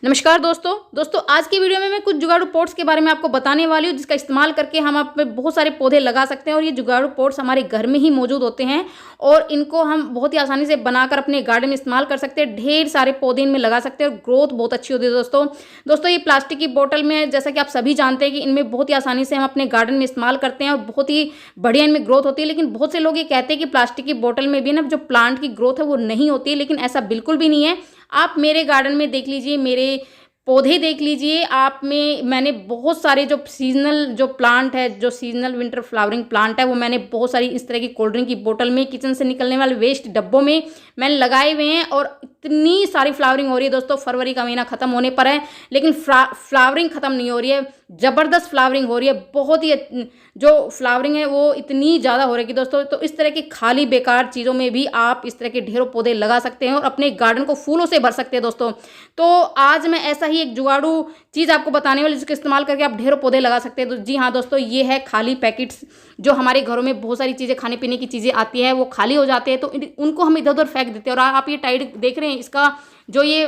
नमस्कार दोस्तों आज की वीडियो में मैं कुछ जुगाड़ू पॉट्स के बारे में आपको बताने वाली हूँ जिसका इस्तेमाल करके हम अपने बहुत सारे पौधे लगा सकते हैं। और ये जुगाड़ू पॉट्स हमारे घर में ही मौजूद होते हैं और इनको हम बहुत ही आसानी से बनाकर अपने गार्डन में इस्तेमाल कर सकते हैं। ढेर सारे पौधे इनमें लगा सकते हैं और ग्रोथ बहुत अच्छी होती है। दोस्तों ये प्लास्टिक की बोतल में, जैसा कि आप सभी जानते हैं कि इनमें बहुत ही आसानी से हम अपने गार्डन में इस्तेमाल करते हैं और बहुत ही बढ़िया इनमें ग्रोथ होती है। लेकिन बहुत से लोग ये कहते हैं कि प्लास्टिक की बोतल में भी ना जो प्लांट की ग्रोथ है वो नहीं होती है, लेकिन ऐसा बिल्कुल भी नहीं है। आप मेरे गार्डन में देख लीजिए, मेरे पौधे देख लीजिए, आप में मैंने बहुत सारे जो सीजनल जो प्लांट है, जो सीजनल विंटर फ्लावरिंग प्लांट है, वो मैंने बहुत सारी इस तरह की कोल्ड ड्रिंक की बोतल में, किचन से निकलने वाले वेस्ट डब्बों में मैंने लगाए हुए हैं और इतनी सारी फ्लावरिंग हो रही है। दोस्तों फरवरी का महीना खत्म होने पर है, लेकिन फ्लावरिंग खत्म नहीं हो रही है, ज़बरदस्त फ्लावरिंग हो रही है। बहुत ही जो फ्लावरिंग है वो इतनी ज़्यादा हो रही है दोस्तों। तो इस तरह की खाली बेकार चीज़ों में भी आप इस तरह के ढेरों पौधे लगा सकते हैं और अपने गार्डन को फूलों से भर सकते हैं दोस्तों। तो आज मैं ऐसा ही एक जुगाड़ू चीज़ आपको बताने वाली जिसका इस्तेमाल करके आप ढेरों पौधे लगा सकते हैं। तो जी हाँ दोस्तों, ये है खाली पैकेट्स। जो हमारे घरों में बहुत सारी चीज़ें, खाने पीने की चीज़ें आती है, वो खाली हो जाते हैं तो उनको हम इधर उधर फेंक देते हैं। और आप ये टाइड देख रहे हैं, इसका जो ये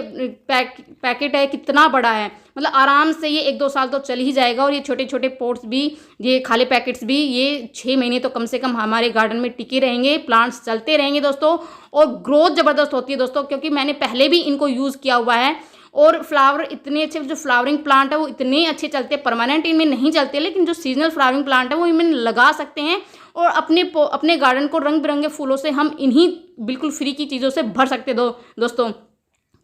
पैकेट है कितना बड़ा है, मतलब आराम से ये 1-2 साल तो चल ही जाएगा। और ये छोटे छोटे पॉट्स भी, ये खाली पैकेट्स भी, ये 6 महीने तो कम से कम हमारे गार्डन में टिके रहेंगे, प्लांट्स चलते रहेंगे दोस्तों। और ग्रोथ ज़बरदस्त होती है दोस्तों, क्योंकि मैंने पहले भी इनको यूज़ किया हुआ है। और फ्लावर इतने अच्छे, जो फ्लावरिंग प्लांट है वो इतने अच्छे चलते हैं। परमानेंट इनमें नहीं चलते, लेकिन जो सीजनल फ्लावरिंग प्लांट है वो इनमें लगा सकते हैं और अपने गार्डन को रंग बिरंगे फूलों से हम इन्हीं बिल्कुल फ्री की चीज़ों से भर सकते हैं दोस्तों।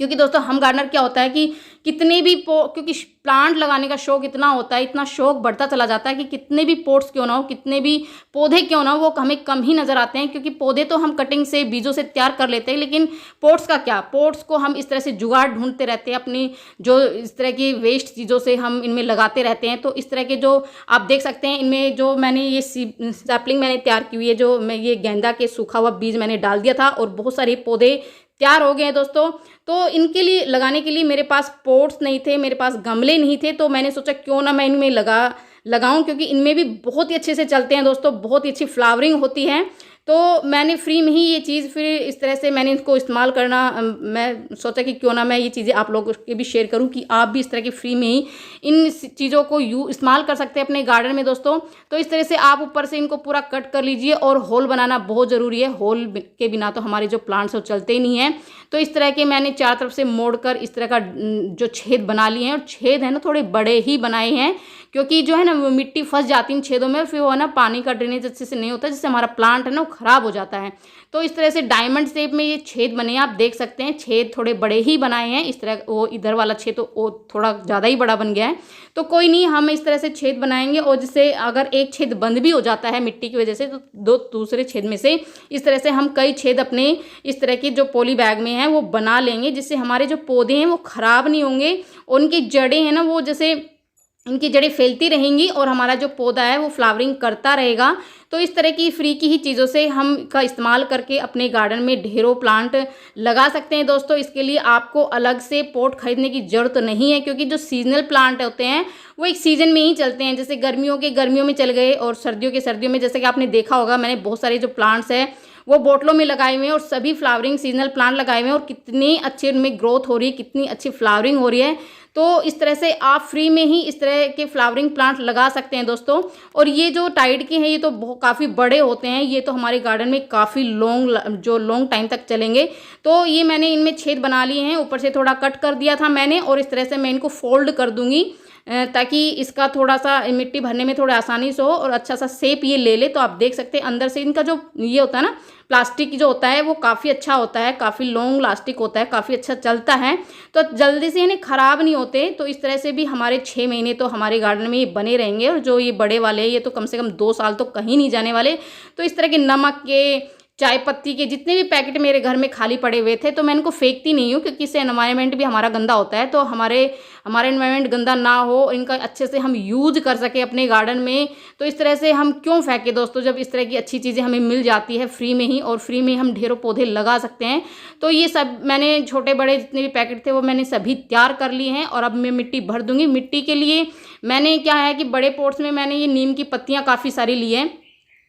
क्योंकि दोस्तों हम गार्डनर क्या होता है कि कितने भी क्योंकि प्लांट लगाने का शौक इतना होता है, इतना शौक बढ़ता चला जाता है कि कितने भी पॉट्स क्यों ना हो, कितने भी पौधे क्यों ना हो, वो हमें कम ही नज़र आते हैं। क्योंकि पौधे तो हम कटिंग से, बीजों से तैयार कर लेते हैं, लेकिन पॉट्स का क्या, पॉट्स को हम इस तरह से जुगाड़ ढूंढते रहते हैं, अपनी जो इस तरह की वेस्ट चीज़ों से हम इनमें लगाते रहते हैं। तो इस तरह के जो आप देख सकते हैं, इनमें जो मैंने ये सैपलिंग मैंने तैयार की हुई है, जो मैं ये गेंदा के सूखा हुआ बीज मैंने डाल दिया था और बहुत सारे पौधे तैयार हो गए हैं दोस्तों। तो इनके लिए लगाने के लिए मेरे पास पॉट्स नहीं थे, मेरे पास गमले नहीं थे, तो मैंने सोचा क्यों ना मैं इनमें लगाऊं, क्योंकि इनमें भी बहुत ही अच्छे से चलते हैं दोस्तों, बहुत ही अच्छी फ्लावरिंग होती है। तो मैंने फ्री में ही ये चीज़, फिर इस तरह से मैंने इसको इस्तेमाल करना, मैं सोचा कि क्यों ना मैं ये चीज़ें आप लोगों के भी शेयर करूं कि आप भी इस तरह की फ्री में ही इन चीज़ों को इस्तेमाल कर सकते हैं अपने गार्डन में दोस्तों। तो इस तरह से आप ऊपर से इनको पूरा कट कर लीजिए और होल बनाना बहुत ज़रूरी है। होल के बिना तो हमारे जो प्लांट्स हैं वो चलते ही नहीं हैं। तो इस तरह के मैंने चारों तरफ से मोड़कर इस तरह का जो छेद बना लिए हैं, और छेद है ना थोड़े बड़े ही बनाए हैं, क्योंकि जो है ना वो मिट्टी फंस जाती है इन छेदों में, फिर वो है ना पानी का ड्रेनेज अच्छे से नहीं होता, जिससे हमारा प्लांट है ना वो खराब हो जाता है। तो इस तरह से डायमंड शेप में ये छेद बने हैं, आप देख सकते हैं। छेद थोड़े बड़े ही बनाए हैं इस तरह, वो इधर वाला छेद तो वो थोड़ा ज़्यादा ही बड़ा बन गया है। तो कोई नहीं, हम इस तरह से छेद बनाएंगे और जिससे अगर एक छेद बंद भी हो जाता है मिट्टी की वजह से, तो दूसरे छेद में से इस तरह से हम कई छेद अपने इस तरह के जो पॉली बैग में है वो बना लेंगे, जिससे हमारे जो पौधे हैं वो खराब नहीं होंगे। उनकी जड़ें हैं ना, वो जैसे इनकी जड़ें फैलती रहेंगी और हमारा जो पौधा है वो फ्लावरिंग करता रहेगा। तो इस तरह की फ्री की ही चीज़ों से हम का इस्तेमाल करके अपने गार्डन में ढेरों प्लांट लगा सकते हैं दोस्तों। इसके लिए आपको अलग से पॉट खरीदने की ज़रूरत नहीं है, क्योंकि जो सीजनल प्लांट होते हैं वो एक सीज़न में ही चलते हैं। जैसे गर्मियों के गर्मियों में चल गए और सर्दियों के सर्दियों में। जैसे कि आपने देखा होगा, मैंने बहुत सारे जो प्लांट्स हैं वो बोतलों में लगाए हुए हैं और सभी फ्लावरिंग सीजनल प्लांट लगाए हुए हैं और कितने अच्छे उनमें ग्रोथ हो रही है, कितनी अच्छी फ्लावरिंग हो रही है। तो इस तरह से आप फ्री में ही इस तरह के फ्लावरिंग प्लांट लगा सकते हैं दोस्तों। और ये जो टाइड के हैं ये तो काफ़ी बड़े होते हैं, ये तो हमारे गार्डन में काफ़ी लॉन्ग टाइम तक चलेंगे। तो ये मैंने इनमें छेद बना लिए हैं, ऊपर से थोड़ा कट कर दिया था मैंने, और इस तरह से मैं इनको फोल्ड कर दूंगी ताकि इसका थोड़ा सा मिट्टी भरने में थोड़ा आसानी से हो और अच्छा सा शेप ये ले ले। तो आप देख सकते हैं अंदर से इनका जो ये होता है ना, प्लास्टिक जो होता है वो काफ़ी अच्छा होता है, काफ़ी लॉन्ग लास्टिक होता है, काफ़ी अच्छा चलता है, तो जल्दी से इन्हें ख़राब नहीं होते। तो इस तरह से भी हमारे 6 महीने तो हमारे गार्डन में ये बने रहेंगे। और जो ये बड़े वाले हैं ये तो कम से कम 2 साल तो कहीं नहीं जाने वाले। तो इस तरह के नमक के, चाय पत्ती के जितने भी पैकेट मेरे घर में खाली पड़े हुए थे, तो मैं इनको फेंकती नहीं हूँ, क्योंकि इससे एनवायरनमेंट भी हमारा गंदा होता है। तो हमारा एनवायरनमेंट गंदा ना हो, इनका अच्छे से हम यूज कर सके अपने गार्डन में। तो इस तरह से हम क्यों फेंके दोस्तों, जब इस तरह की अच्छी चीज़ें हमें मिल जाती है फ्री में ही, और फ्री में हम ढेरों पौधे लगा सकते हैं। तो ये सब मैंने छोटे बड़े जितने भी पैकेट थे वो मैंने सभी तैयार कर लिए हैं और अब मैं मिट्टी भर दूंगी। मिट्टी के लिए मैंने क्या है कि बड़े पॉट्स में मैंने ये नीम की पत्तियाँ काफ़ी सारी ली हैं,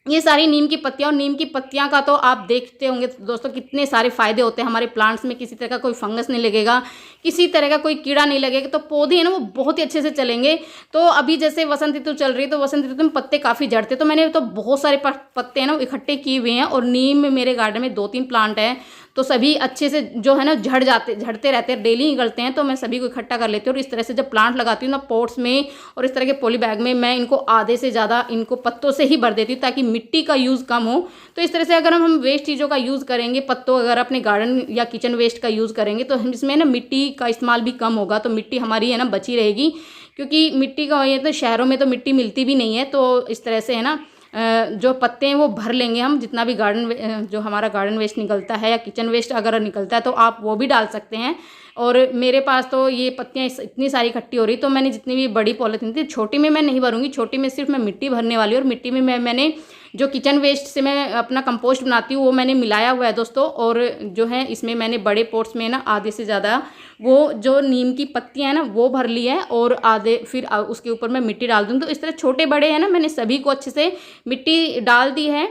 ये सारी नीम की पत्तियाँ, और नीम की पत्तियाँ का तो आप देखते होंगे दोस्तों कितने सारे फ़ायदे होते हैं हमारे प्लांट्स में। किसी तरह का कोई फंगस नहीं लगेगा, किसी तरह का कोई कीड़ा नहीं लगेगा, तो पौधे हैं ना वो बहुत ही अच्छे से चलेंगे। तो अभी जैसे वसंत ऋतु चल रही है, तो वसंत ऋतु में पत्ते काफ़ी झड़ते, तो मैंने तो बहुत सारे पत्ते हैं ना इकट्ठे किए हुए हैं। और नीम में मेरे गार्डन में 2-3 प्लांट हैं, तो सभी अच्छे से जो है ना झड़ते रहते हैं, डेली निकलते हैं, तो मैं सभी को इकट्ठा कर लेती हूँ। और इस तरह से जब प्लांट लगाती हूँ ना पॉट्स में और इस तरह के पॉली बैग में, मैं इनको आधे से ज़्यादा इनको पत्तों से ही भर देती हूँ, ताकि मिट्टी का यूज़ कम हो। तो इस तरह से अगर हम वेस्ट चीज़ों का यूज़ करेंगे, पत्तों अगर अपने गार्डन या किचन वेस्ट का यूज़ करेंगे, तो हम इसमें ना मिट्टी का इस्तेमाल भी कम होगा, तो मिट्टी हमारी है ना बची रहेगी। क्योंकि मिट्टी का ये तो शहरों में तो मिट्टी मिलती भी नहीं है, तो इस तरह से है ना जो पत्ते हैं वो भर लेंगे हम। जितना भी जो हमारा गार्डन वेस्ट निकलता है या किचन वेस्ट अगर निकलता है, तो आप वो भी डाल सकते हैं। और मेरे पास तो ये पत्तियाँ इतनी सारी इकट्ठी हो रही, तो मैंने जितनी भी बड़ी पॉलीथीन थी, छोटी में मैं नहीं भरूंगी, छोटी में सिर्फ मैं मिट्टी भरने वाली हूँ। और मिट्टी में मैंने जो किचन वेस्ट से मैं अपना कंपोस्ट बनाती हूँ वो मैंने मिलाया हुआ है दोस्तों। और जो है इसमें मैंने बड़े पॉट्स में ना आधे से ज़्यादा वो जो नीम की पत्तियाँ हैं ना वो भर ली है, और आधे फिर उसके ऊपर मैं मिट्टी डाल दूँ। तो इस तरह छोटे बड़े हैं ना, मैंने सभी को अच्छे से मिट्टी डाल दी है।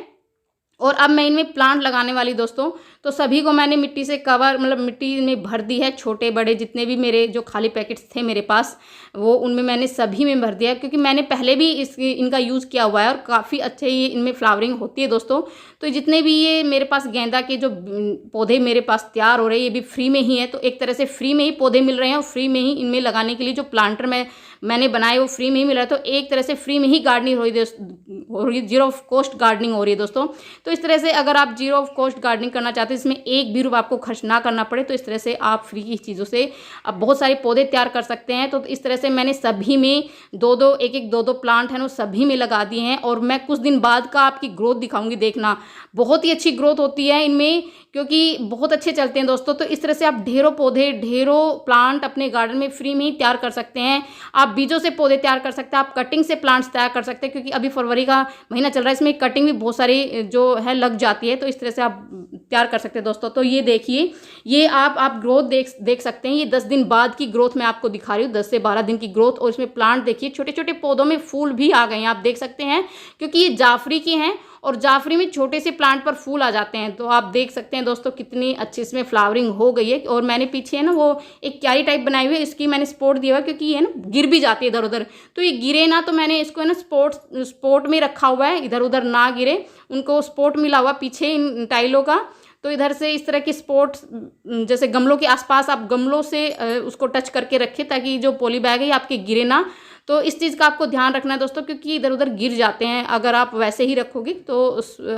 और अब मैं इनमें प्लांट लगाने वाली दोस्तों, तो सभी को मैंने मिट्टी से कवर मतलब मिट्टी में भर दी है। छोटे बड़े जितने भी मेरे जो खाली पैकेट्स थे मेरे पास, वो उनमें मैंने सभी में भर दिया, क्योंकि मैंने पहले भी इनका यूज़ किया हुआ है और काफ़ी अच्छे ये इनमें फ्लावरिंग होती है दोस्तों। तो जितने भी ये मेरे पास गेंदा के जो पौधे मेरे पास तैयार हो रहे हैं, ये भी फ्री में ही है। तो एक तरह से फ्री में ही पौधे मिल रहे हैं, और फ्री में ही इनमें लगाने के लिए जो प्लांटर मैंने बनाए वो फ्री में ही मिल रहा है। तो एक तरह से फ्री में ही गार्डनिंग हो रही है, जीरो कॉस्ट गार्डनिंग हो रही है दोस्तों। तो इस तरह से अगर आप जीरो कॉस्ट गार्डनिंग करना चाहते हैं, इसमें एक भी रुपया आपको खर्च ना करना पड़े, तो इस तरह से आप फ्री की चीज़ों से आप बहुत सारे पौधे तैयार कर सकते हैं। तो इस तरह से मैंने सभी में दो प्लांट है ना सभी में लगा दिए हैं। और मैं कुछ दिन बाद का आपकी ग्रोथ दिखाऊंगी, देखना बहुत ही अच्छी ग्रोथ होती है इनमें, क्योंकि बहुत अच्छे चलते हैं दोस्तों। तो इस तरह से आप ढेरों पौधे ढेरों प्लांट अपने गार्डन में फ्री में ही तैयार कर सकते हैं। आप बीजों से पौधे तैयार कर सकते हैं, आप कटिंग से प्लांट्स तैयार कर सकते हैं, क्योंकि अभी फरवरी का महीना चल रहा है, इसमें कटिंग भी बहुत सारी जो है लग जाती है। तो इस तरह से आप तैयार कर सकते हैं दोस्तों। तो ये देखिए, ये आप ग्रोथ देख सकते हैं। ये 10 दिन बाद की ग्रोथ मैं आपको दिखा रही हूँ, 10 से 12 दिन की ग्रोथ। और इसमें प्लांट देखिए, छोटे छोटे पौधों में फूल भी आ गए हैं, आप देख सकते हैं, क्योंकि ये जाफरी की हैं और जाफरी में छोटे से प्लांट पर फूल आ जाते हैं। तो आप देख सकते हैं दोस्तों कितनी अच्छी इसमें फ्लावरिंग हो गई है। और मैंने पीछे है ना वो एक क्यारी टाइप बनाई हुई है, इसकी मैंने सपोर्ट दिया हुआ है, क्योंकि ये ना गिर भी जाती है इधर उधर, तो ये गिरे ना, तो मैंने इसको है ना स्पोर्ट में रखा हुआ है, इधर उधर ना गिरे। उनको स्पोर्ट मिला हुआ पीछे इन टाइलों का। तो इधर से इस तरह की स्पोर्ट्स, जैसे गमलों के आसपास आप गमलों से उसको टच करके रखें, ताकि जो पॉली बैग है ये आपके गिरे ना। तो इस चीज़ का आपको ध्यान रखना है दोस्तों, क्योंकि इधर उधर गिर जाते हैं अगर आप वैसे ही रखोगे। तो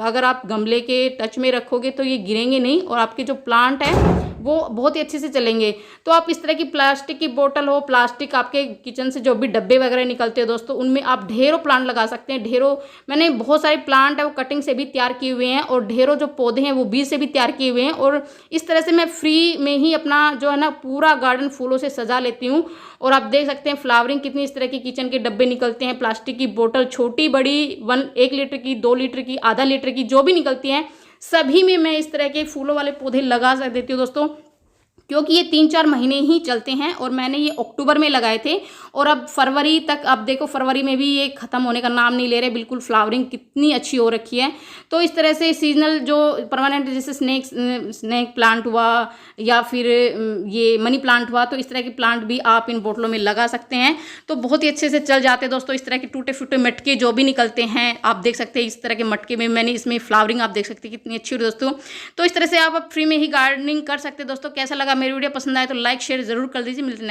अगर आप गमले के टच में रखोगे तो ये गिरेंगे नहीं, और आपके जो प्लांट है वो बहुत ही अच्छे से चलेंगे। तो आप इस तरह की प्लास्टिक की बोतल हो, प्लास्टिक आपके किचन से जो भी डब्बे वगैरह निकलते हैं दोस्तों, उनमें आप ढेरों प्लांट लगा सकते हैं। ढेरों मैंने बहुत सारे प्लांट है वो कटिंग से भी तैयार किए हुए हैं, और ढेरों जो पौधे हैं वो बीज से भी तैयार किए हुए हैं। और इस तरह से मैं फ्री में ही अपना जो है ना पूरा गार्डन फूलों से सजा लेती हूँ। और आप देख सकते हैं फ्लावरिंग कितनी, इस तरह की किचन के डब्बे निकलते हैं, प्लास्टिक की बोतल छोटी बड़ी 1 लीटर की, 2 लीटर की, आधा लीटर की, जो भी निकलती हैं, सभी में मैं इस तरह के फूलों वाले पौधे लगा देती हूँ दोस्तों। क्योंकि ये 3-4 महीने ही चलते हैं, और मैंने ये अक्टूबर में लगाए थे, और अब फरवरी तक, अब देखो फरवरी में भी ये ख़त्म होने का नाम नहीं ले रहे, बिल्कुल फ्लावरिंग कितनी अच्छी हो रखी है। तो इस तरह से सीजनल जो परमानेंट, जैसे स्नेक प्लांट हुआ, या फिर ये मनी प्लांट हुआ, तो इस तरह के प्लांट भी आप इन बोतलों में लगा सकते हैं। तो बहुत ही अच्छे से चल जाते हैं दोस्तों। इस तरह के टूटे फूटे मटके जो भी निकलते हैं, आप देख सकते हैं इस तरह के मटके में मैंने इसमें फ्लावरिंग आप देख सकते हैं कितनी अच्छी हो दोस्तों। तो इस तरह से आप फ्री में ही गार्डनिंग कर सकते हैं दोस्तों। कैसा लगा मेरी वीडियो, पसंद आए तो लाइक शेयर जरूर कर दीजिए। मिलते हैं।